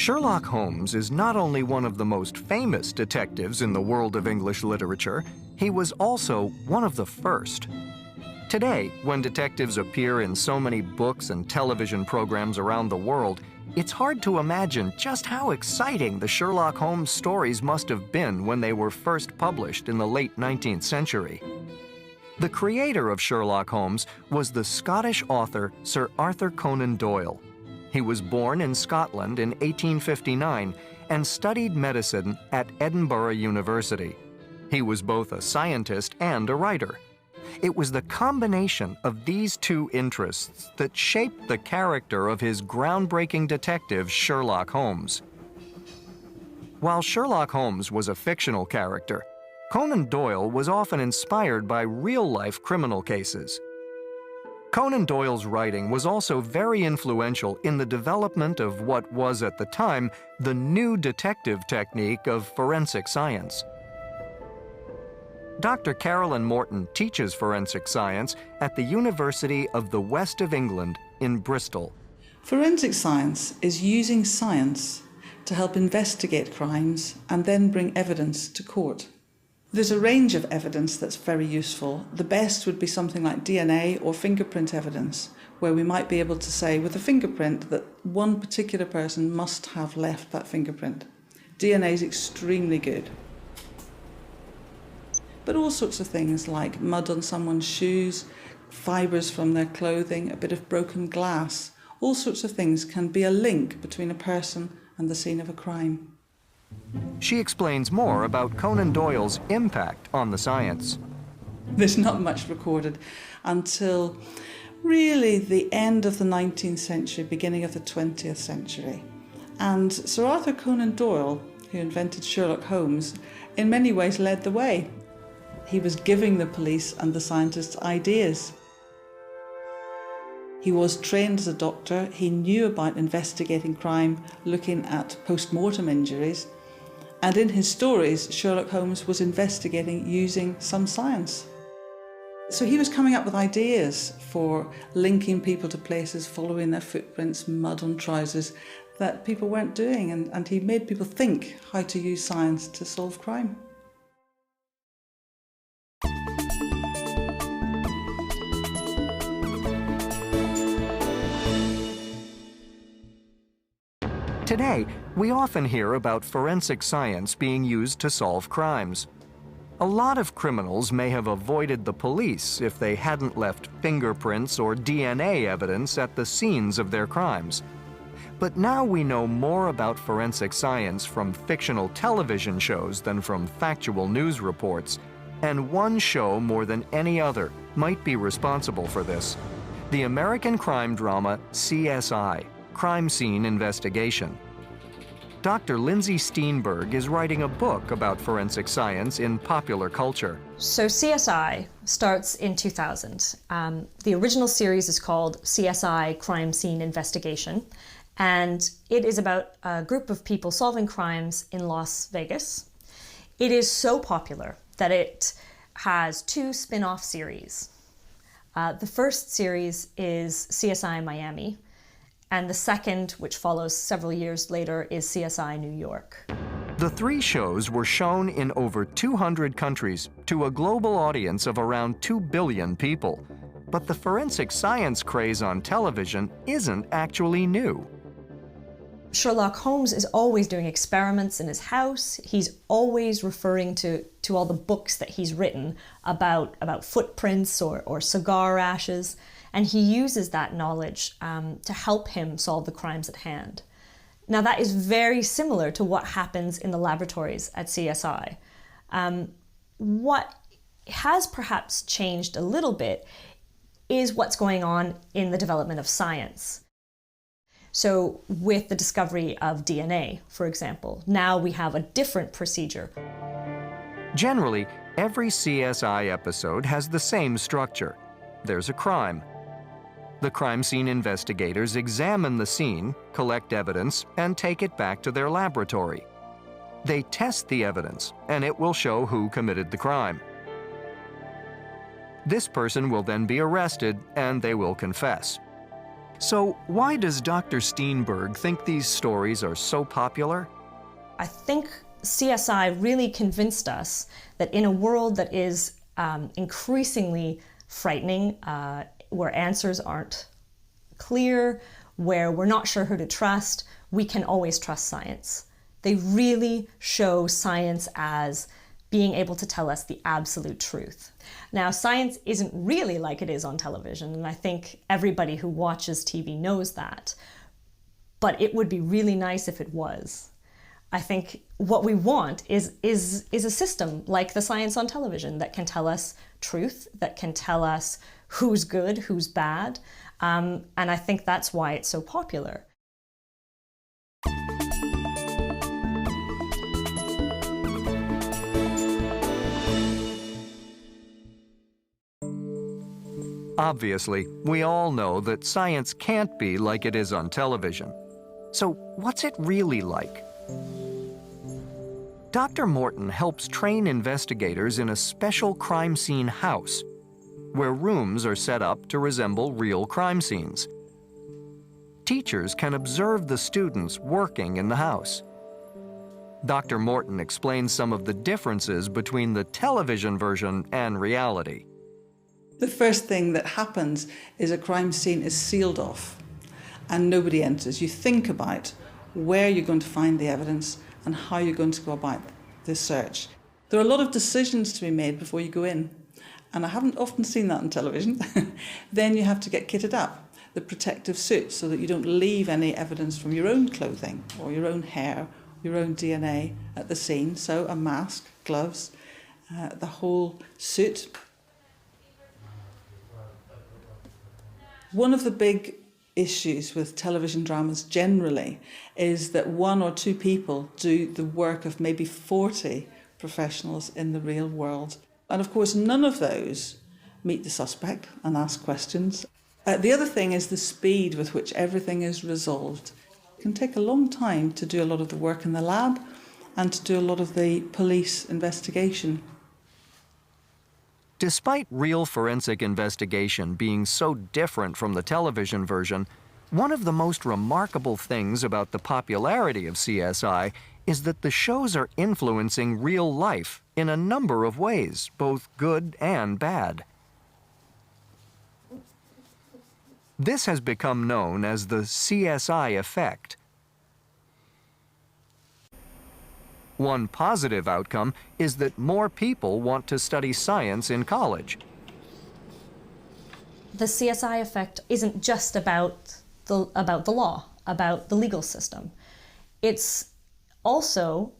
Sherlock Holmes is not only one of the most famous detectives in the world of English literature, he was also one of the first. Today, when detectives appear in so many books and television programs around the world, it's hard to imagine just how exciting the Sherlock Holmes stories must have been when they were first published in the late 19th century. The creator of Sherlock Holmes was the Scottish author Sir Arthur Conan Doyle. He was born in Scotland in 1859 and studied medicine at Edinburgh University. He was both a scientist and a writer. It was the combination of these two interests that shaped the character of his groundbreaking detective, Sherlock Holmes. While Sherlock Holmes was a fictional character, Conan Doyle was often inspired by real-life criminal cases. Conan Doyle's writing was also very influential in the development of what was at the time the new detective technique of forensic science. Dr. Carolyn Morton teaches forensic science at the University of the West of England in Bristol. Forensic science is using science to help investigate crimes and then bring evidence to court. There's a range of evidence that's very useful. The best would be something like DNA or fingerprint evidence, where we might be able to say with a fingerprint that one particular person must have left that fingerprint. DNA is extremely good. But all sorts of things like mud on someone's shoes, fibres from their clothing, a bit of broken glass, all sorts of things can be a link between a person and the scene of a crime. She explains more about Conan Doyle's impact on the science. There's not much recorded until really the end of the 19th century, beginning of the 20th century. And Sir Arthur Conan Doyle, who invented Sherlock Holmes, in many ways led the way. He was giving the police and the scientists ideas. He was trained as a doctor. He knew about investigating crime, looking at post-mortem injuries. And in his stories, Sherlock Holmes was investigating using some science. So he was coming up with ideas for linking people to places, following their footprints, mud on trousers, that people weren't doing. And he made people think how to use science to solve crime. Today, we often hear about forensic science being used to solve crimes. A lot of criminals may have avoided the police if they hadn't left fingerprints or DNA evidence at the scenes of their crimes. But now we know more about forensic science from fictional television shows than from factual news reports, and one show more than any other might be responsible for this: the American crime drama CSI, Crime Scene Investigation. Dr. Lindsay Steenberg is writing a book about forensic science in popular culture. So CSI starts in 2000. The original series is called CSI Crime Scene Investigation, and it is about a group of people solving crimes in Las Vegas. It is so popular that it has 2 spin-off series. The first series is CSI Miami, and the second, which follows several years later, is CSI New York. The 3 shows were shown in over 200 countries to a global audience of around 2 billion people. But the forensic science craze on television isn't actually new. Sherlock Holmes is always doing experiments in his house. He's always referring to all the books that he's written about footprints or cigar ashes. And he uses that knowledge to help him solve the crimes at hand. Now, that is very similar to what happens in the laboratories at CSI. What has perhaps changed a little bit is what's going on in the development of science. So with the discovery of DNA, for example, now we have a different procedure. Generally, every CSI episode has the same structure. There's a crime. The crime scene investigators examine the scene, collect evidence, and take it back to their laboratory. They test the evidence, and it will show who committed the crime. This person will then be arrested, and they will confess. So why does Dr. Steenberg think these stories are so popular? I think CSI really convinced us that in a world that is increasingly frightening, where answers aren't clear, where we're not sure who to trust, we can always trust science. They really show science as being able to tell us the absolute truth. Now, science isn't really like it is on television, and I think everybody who watches TV knows that. But it would be really nice if it was. I think what we want is a system like the science on television that can tell us truth, that can tell us who's good, who's bad, and I think that's why it's so popular. Obviously, we all know that science can't be like it is on television. So what's it really like? Dr. Morton helps train investigators in a special crime scene house, where rooms are set up to resemble real crime scenes. Teachers can observe the students working in the house. Dr. Morton explains some of the differences between the television version and reality. The first thing that happens is a crime scene is sealed off and nobody enters. You think about where you're going to find the evidence and how you're going to go about the search. There are a lot of decisions to be made before you go in, and I haven't often seen that on television. Then you have to get kitted up, the protective suit, so that you don't leave any evidence from your own clothing or your own hair, your own DNA at the scene. So a mask, gloves, the whole suit. One of the big issues with television dramas generally is that one or two people do the work of maybe 40 professionals in the real world. And of course, none of those meet the suspect and ask questions. The other thing is the speed with which everything is resolved. It can take a long time to do a lot of the work in the lab and to do a lot of the police investigation. Despite real forensic investigation being so different from the television version, one of the most remarkable things about the popularity of CSI is that the shows are influencing real life in a number of ways, both good and bad. This has become known as the CSI effect. One positive outcome is that more people want to study science in college. The CSI effect isn't just about the law, about the legal system. It's also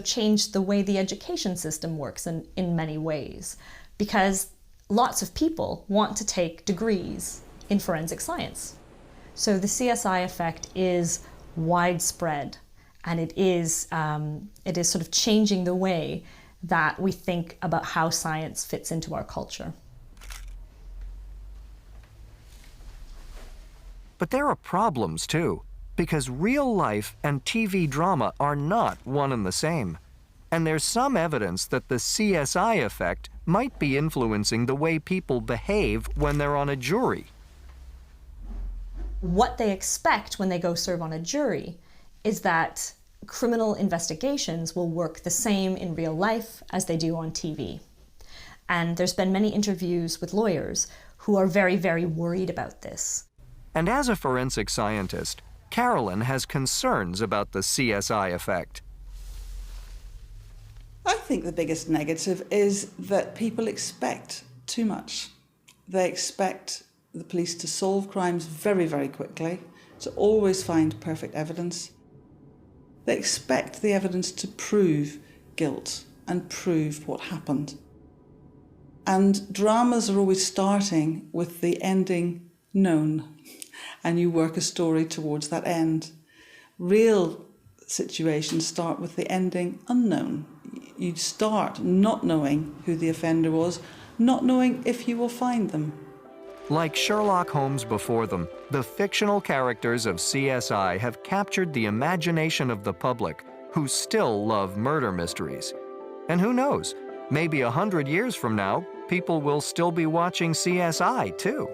changed the way the education system works in many ways, because lots of people want to take degrees in forensic science. So the CSI effect is widespread. And it is sort of changing the way that we think about how science fits into our culture. But there are problems too, because real life and TV drama are not one and the same. And there's some evidence that the CSI effect might be influencing the way people behave when they're on a jury. What they expect when they go serve on a jury is that criminal investigations will work the same in real life as they do on TV. And there's been many interviews with lawyers who are very, very worried about this. And as a forensic scientist, Carolyn has concerns about the CSI effect. I think the biggest negative is that people expect too much. They expect the police to solve crimes very, very quickly, to always find perfect evidence. They expect the evidence to prove guilt and prove what happened. And dramas are always starting with the ending known, and you work a story towards that end. Real situations start with the ending unknown. You start not knowing who the offender was, not knowing if you will find them. Like Sherlock Holmes before them, the fictional characters of CSI have captured the imagination of the public, who still love murder mysteries. And who knows, maybe 100 years from now, people will still be watching CSI too.